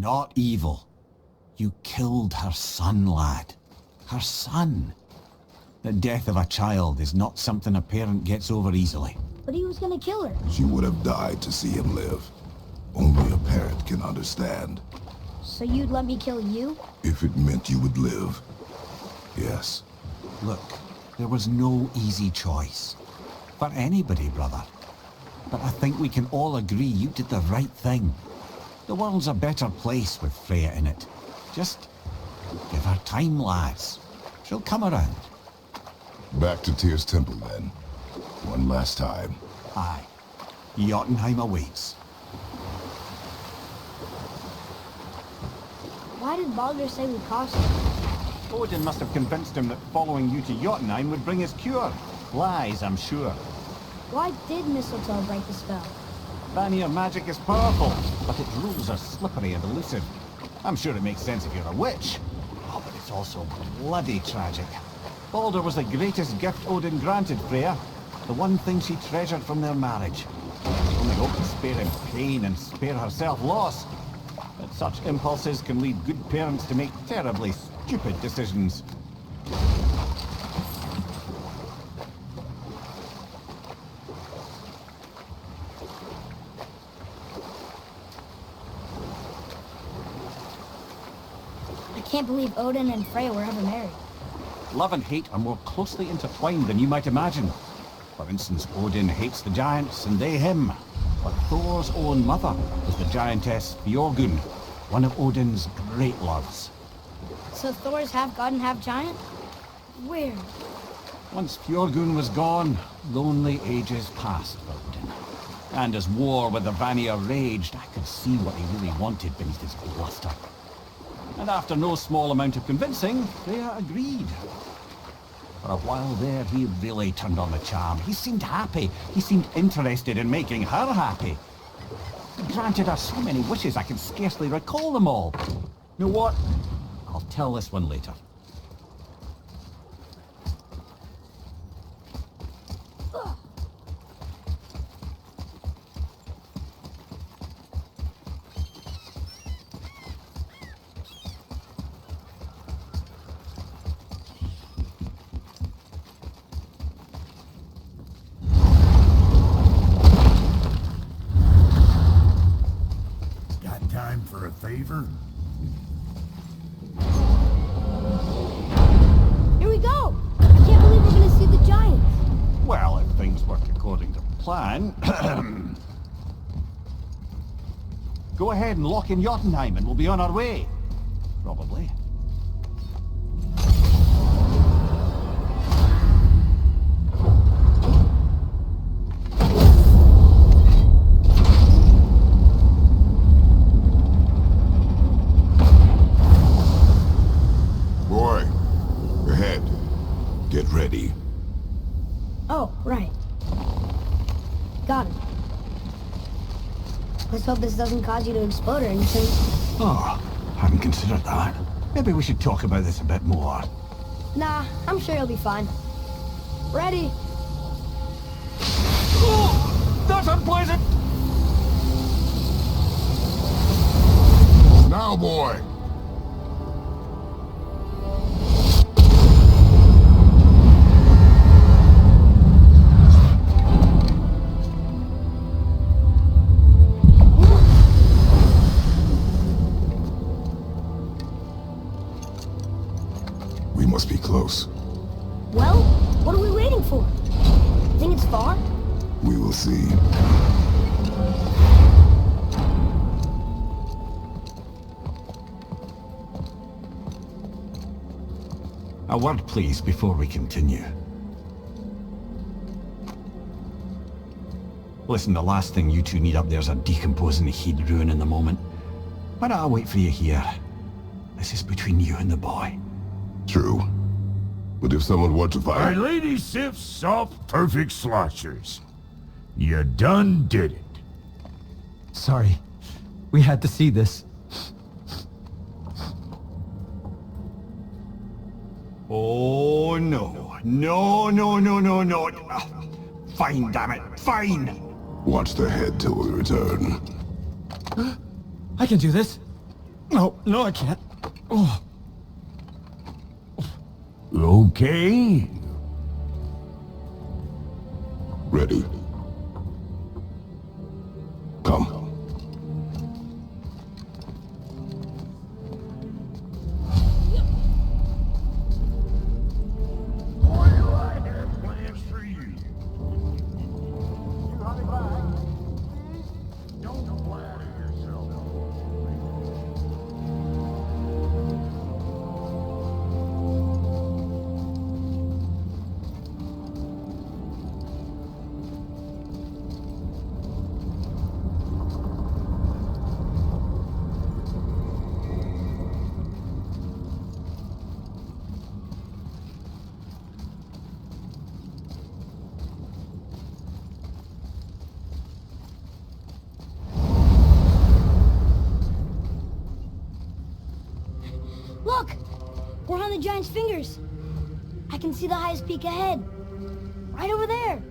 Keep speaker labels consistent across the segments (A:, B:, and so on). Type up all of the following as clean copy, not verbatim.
A: Not evil. You killed her son, lad. Her son. The death of a child is not something a parent gets over easily.
B: But he was gonna kill her.
C: She would have died to see him live. Only a parent can understand.
B: So you'd let me kill you?
C: If it meant you would live. Yes.
A: Look, there was no easy choice. For anybody, brother. But I think we can all agree you did the right thing. The world's a better place with Freya in it. Just give her time, lads. She'll come around.
C: Back to Tyr's temple, then. One last time.
A: Aye. Jotunheim awaits.
B: Why did Baldur say we cost him?
A: Odin must have convinced him that following you to Jotunheim would bring his cure. Lies, I'm sure.
B: Why did mistletoe break the spell?
A: Vanir magic is powerful, but its rules are slippery and elusive. I'm sure it makes sense if you're a witch. Oh, but it's also bloody tragic. Baldur was the greatest gift Odin granted Freya. The one thing she treasured from their marriage. She only hoped to spare him pain and spare herself loss. But such impulses can lead good parents to make terribly stupid decisions.
B: I can't believe Odin and Freya were ever married.
A: Love and hate are more closely intertwined than you might imagine. For instance, Odin hates the giants and they him. But Thor's own mother was the giantess Björgun, one of Odin's great loves.
B: So Thor's half god and half giant? Weird.
A: Once Björgun was gone, lonely ages passed for Odin. And as war with the Vanir raged, I could see what he really wanted beneath his bluster. And after no small amount of convincing, Freya agreed. For a while there, he really turned on the charm. He seemed happy. He seemed interested in making her happy. He granted her so many wishes I can scarcely recall them all. You know what? I'll tell this one later.
D: Time for a favor?
B: Here we go! I can't believe we're gonna see the giants.
A: Well, if things work according to plan... Go ahead and lock in Jotunheim and we'll be on our way. Probably.
C: Get ready.
B: Oh, right. Got it. Let's hope this doesn't cause you to explode or anything.
A: Oh, hadn't considered that. Maybe we should talk about this a bit more.
B: Nah, I'm sure you'll be fine. Ready?
A: Oh, that's unpleasant!
C: Now, boy! We must be close.
B: Well, what are we waiting for? Think it's far?
C: We will see.
A: A word, please, before we continue. Listen, the last thing you two need up there's a decomposing heat ruin in the moment. Why don't I wait for you here? This is between you and the boy.
C: True. But if someone were to
D: My
C: find...
D: lady sips soft, perfect sloshers. You done did it.
E: Sorry. We had to see this.
A: Oh, no. No, no, no, no, no. Fine, damn it. Fine.
C: Watch the head till we return.
E: I can do this. No, I can't. Oh.
D: Okay?
C: Ready. Come.
D: Plans for you. Don't flatter yourself.
B: Look! We're on the giant's fingers. I can see the highest peak ahead. Right over there.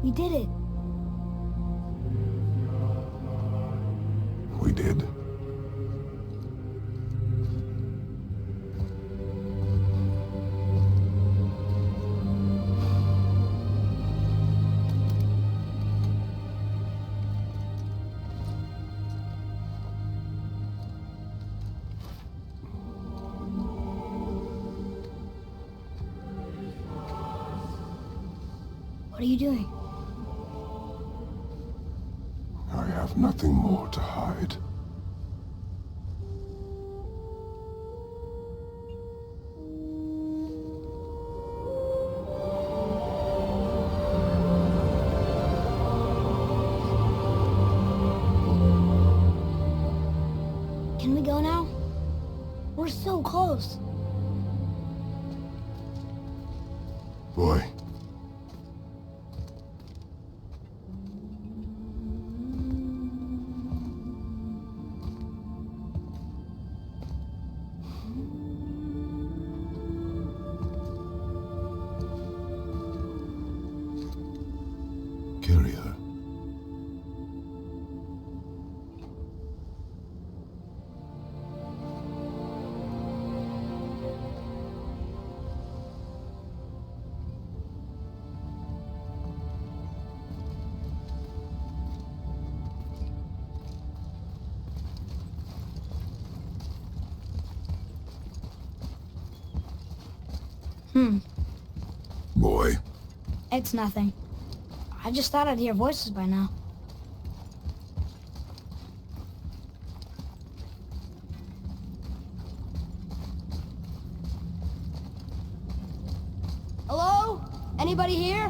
B: We did it.
C: We did.
B: What are you doing?
C: I have nothing more to hide.
B: Can we go now? We're so close.
C: Boy. Carry her. Boy.
B: It's nothing. I just thought I'd hear voices by now. Hello? Anybody here?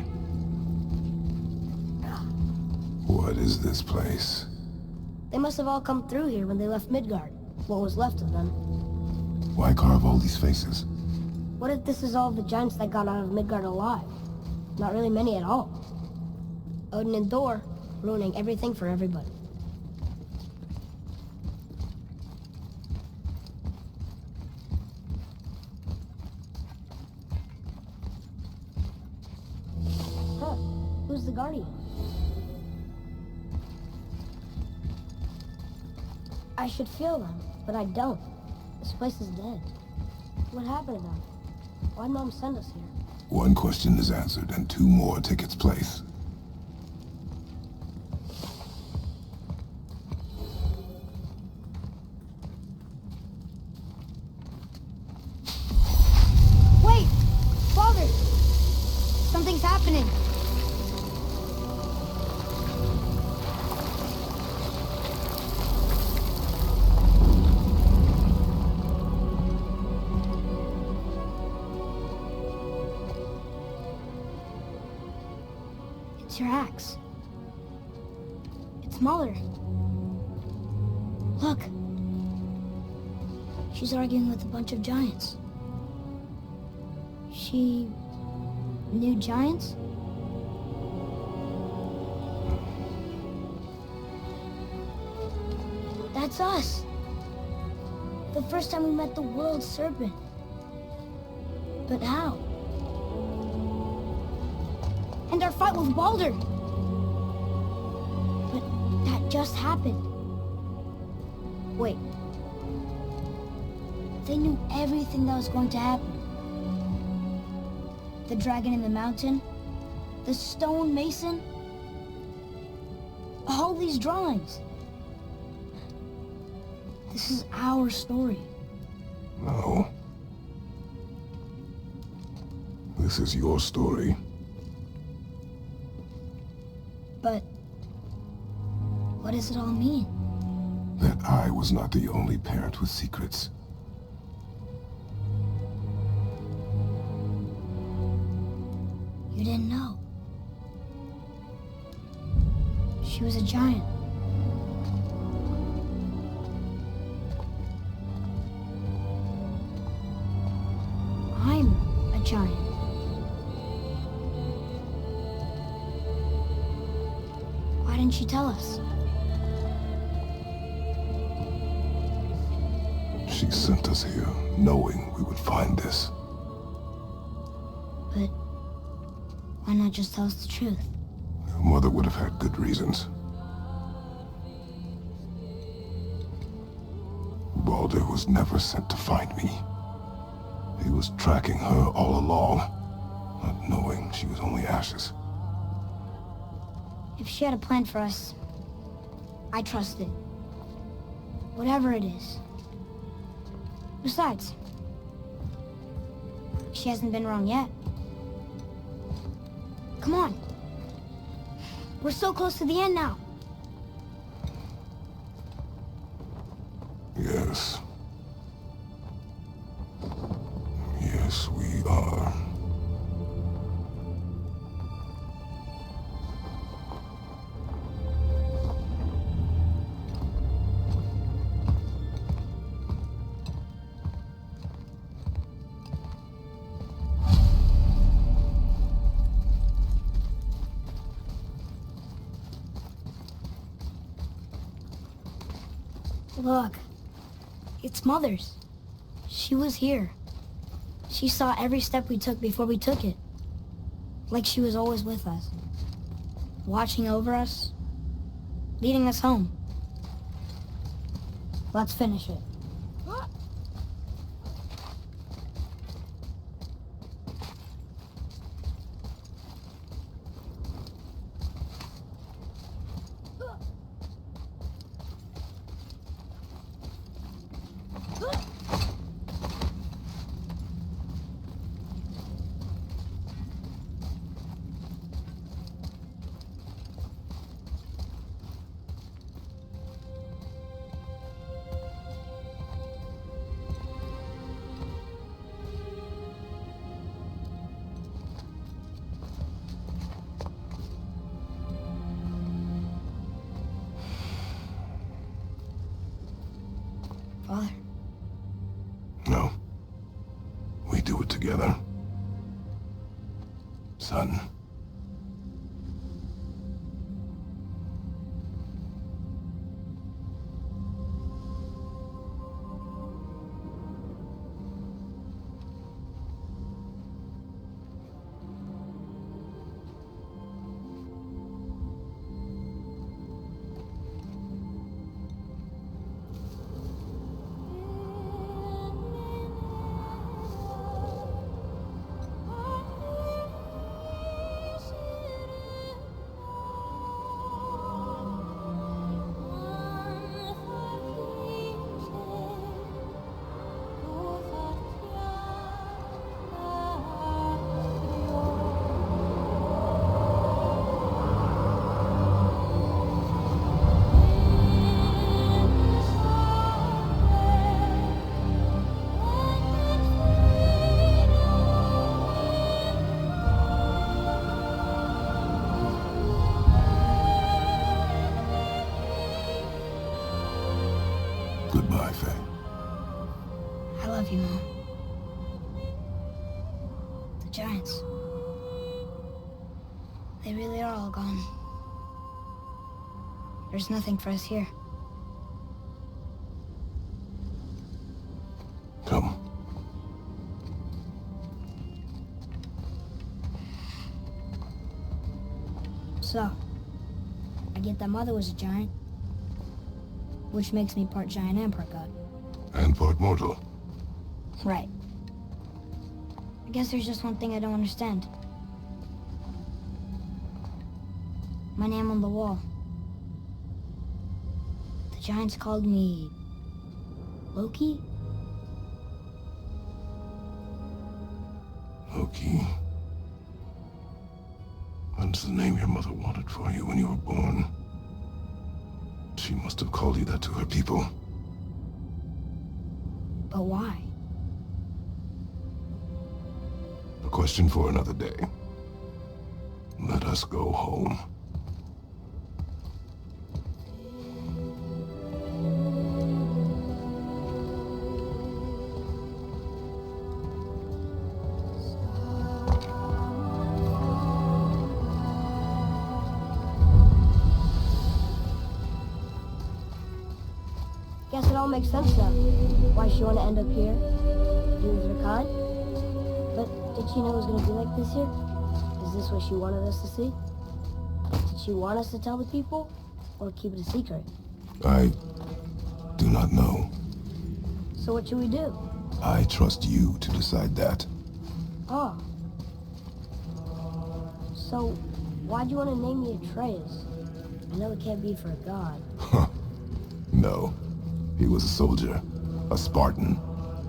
C: What is this place?
B: They must have all come through here when they left Midgard. What was left of them.
C: Why carve all these faces?
B: What if this is all the giants that got out of Midgard alive? Not really many at all. Odin and Thor, ruining everything for everybody. Huh, who's the Guardian? I should feel them, but I don't. This place is dead. What happened to them? Why'd Mom send us here?
C: One question is answered and two more take its place.
B: Wait! Father! Something's happening. It's your axe. It's smaller. Look. She's arguing with a bunch of giants. She knew giants? That's us. The first time we met the world serpent. But how? And our fight with Baldur. But just happened. Wait. They knew everything that was going to happen. The dragon in the mountain, the stone mason, all these drawings. This is our story.
C: No. This is your story.
B: But what does it all mean?
C: That I was not the only parent with secrets.
B: You didn't know. She was a giant. I'm a giant. Why didn't she tell us?
C: She sent us here, knowing we would find this.
B: But why not just tell us the truth?
C: Your mother would have had good reasons. Balder was never sent to find me. He was tracking her all along, not knowing she was only ashes.
B: If she had a plan for us, I trust it. Whatever it is. Besides, she hasn't been wrong yet. Come on. We're so close to the end now.
C: Yes. Yes, we are.
B: Look, it's Mother's. She was here. She saw every step we took before we took it. Like she was always with us. Watching over us. Leading us home. Let's finish it. Father.
C: No. We do it together. Son. Goodbye, Faye.
B: I love you, Mom. The giants. They really are all gone. There's nothing for us here.
C: Come.
B: So, I get that Mother was a giant. which makes me part giant and part god.
C: And part mortal.
B: Right. I guess there's just one thing I don't understand. My name on the wall. The giants called me... Loki?
C: Loki. That's the name your mother wanted for you when you were born. She must have called you that to her people.
B: But why?
C: A question for another day. Let us go home.
B: Guess it all makes sense now. Why she want to end up here? Be with her kind? But did she know it was going to be like this here? Is this what she wanted us to see? Did she want us to tell the people? Or keep it a secret?
C: I do not know.
B: So what should we do?
C: I trust you to decide that.
B: Oh. So, why'd you want to name me Atreus? I know it can't be for a god.
C: No. He was a soldier. A Spartan.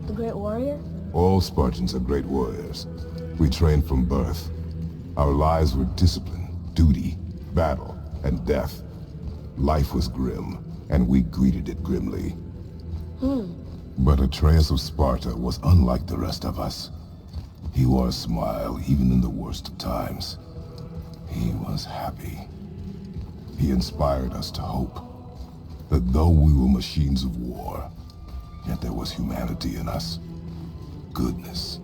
B: The Great Warrior?
C: All Spartans are great warriors. We trained from birth. Our lives were discipline, duty, battle, and death. Life was grim, and we greeted it grimly. But Atreus of Sparta was unlike the rest of us. He wore a smile even in the worst of times. He was happy. He inspired us to hope that though we were machines of war, yet there was humanity in us. Goodness.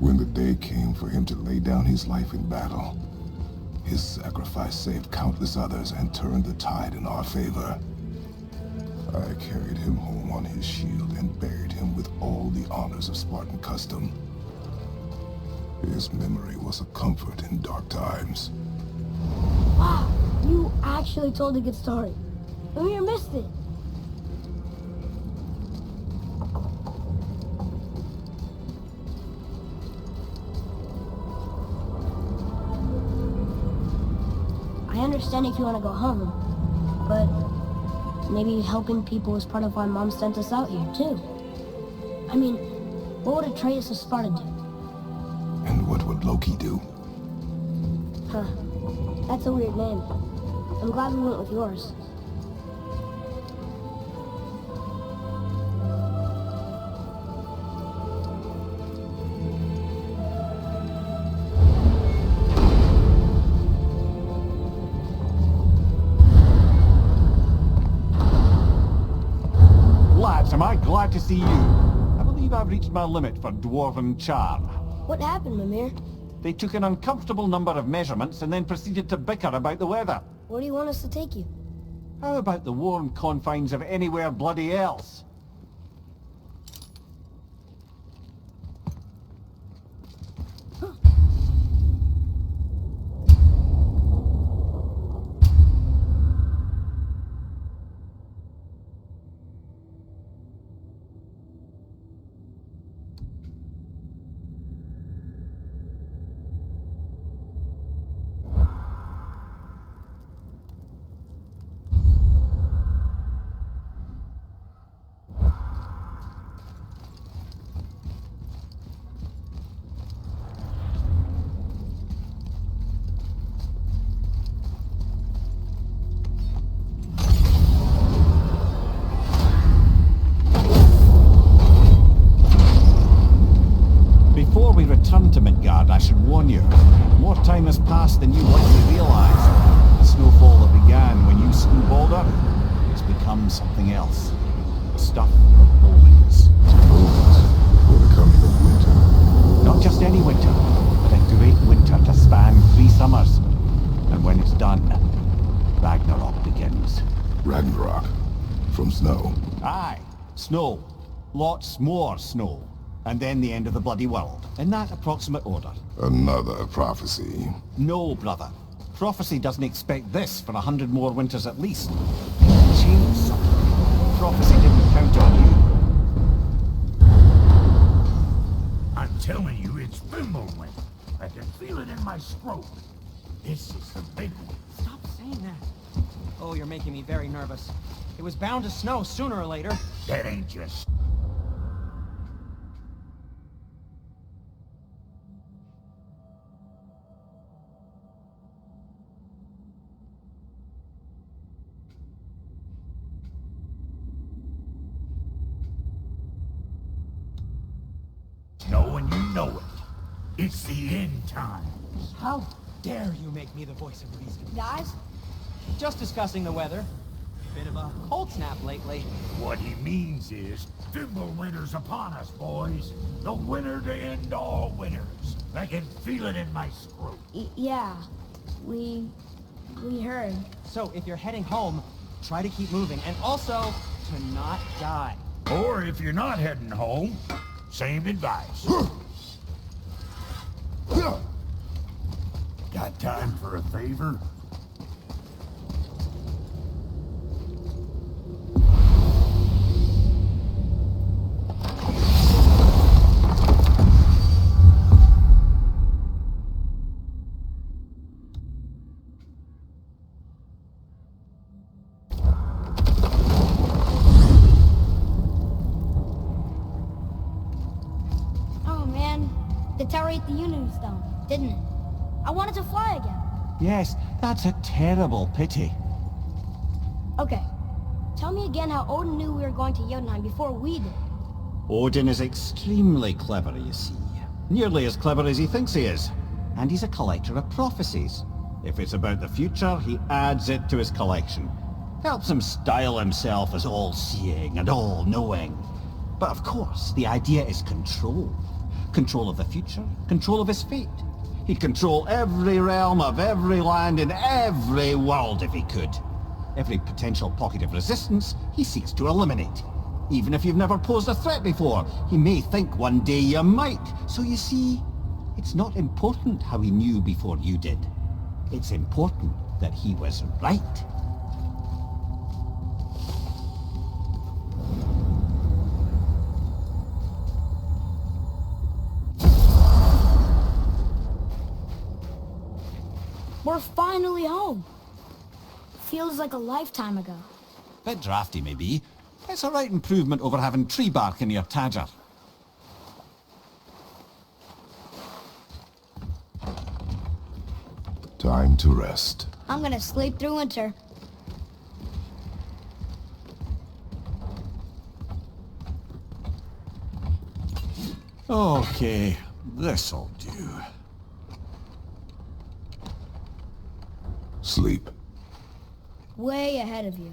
C: When the day came for him to lay down his life in battle, his sacrifice saved countless others and turned the tide in our favor. I carried him home on his shield and buried him with all the honors of Spartan custom. His memory was a comfort in dark times.
B: Wow, you actually told a good story. Amir missed it. I understand if you want to go home, but maybe helping people is part of why Mom sent us out here, too. I mean, what would Atreus of Sparta do?
C: And what would Loki do?
B: Huh. That's a weird name. I'm glad we went with yours.
A: Lads, am I glad to see you. I believe I've reached my limit for dwarven charm.
B: What happened, Mimir?
A: They took an uncomfortable number of measurements and then proceeded to bicker about the weather.
B: Where do you want us to take you?
A: How about the warm confines of anywhere bloody else? Before we return to Midgard, I should warn you, more time has passed than you likely realize. The snowfall that began when you slew Balder has become something else. The stuff of omens.
C: Omens for the coming of winter.
A: Not just any winter, but a great winter to span 3 summers. And when it's done, Ragnarok begins.
C: Ragnarok. From snow.
A: Aye, snow. Lots more snow. And then the end of the bloody world. In that approximate order.
C: Another prophecy.
A: No, brother. Prophecy doesn't expect this for 100 more winters at least. Change something. prophecy didn't count on you.
D: I'm telling you, it's Thimblewind. I can feel it in my throat. This is the big one.
F: Stop saying that. Oh, you're making me very nervous. It was bound to snow sooner or later.
D: That ain't just... Know and you know it. It's the end times.
F: How dare you make me the voice of reason?
B: Guys,
F: Just discussing the weather. Bit of a cold snap lately.
D: What he means is, Thimblewinter's upon us, boys. The winter to end all winters. I can feel it in my throat.
B: yeah, we heard.
F: So if you're heading home, try to keep moving. And also, to not die.
D: Or if you're not heading home, same advice. Got time for a favor?
B: Oh man, the tower ate the Unity Stone, didn't it? I wanted to fly again.
A: Yes, that's a terrible pity.
B: Okay, tell me again how Odin knew we were going to Jotunheim before we did.
A: Odin is extremely clever, you see. Nearly as clever as he thinks he is. And he's a collector of prophecies. If it's about the future, he adds it to his collection. Helps him style himself as all-seeing and all-knowing. But of course, the idea is control. Control of the future, control of his fate. He'd control every realm of every land in every world if he could. Every potential pocket of resistance, he seeks to eliminate. Even if you've never posed a threat before, he may think one day you might. So you see, it's not important how he knew before you did. It's important that he was right.
B: We're finally home. Feels like a lifetime ago.
A: Bit drafty, maybe. It's a right improvement over having tree bark in your Tadger.
C: Time to rest.
B: I'm gonna sleep through winter.
A: Okay, this'll do.
C: Sleep.
B: Way ahead of you.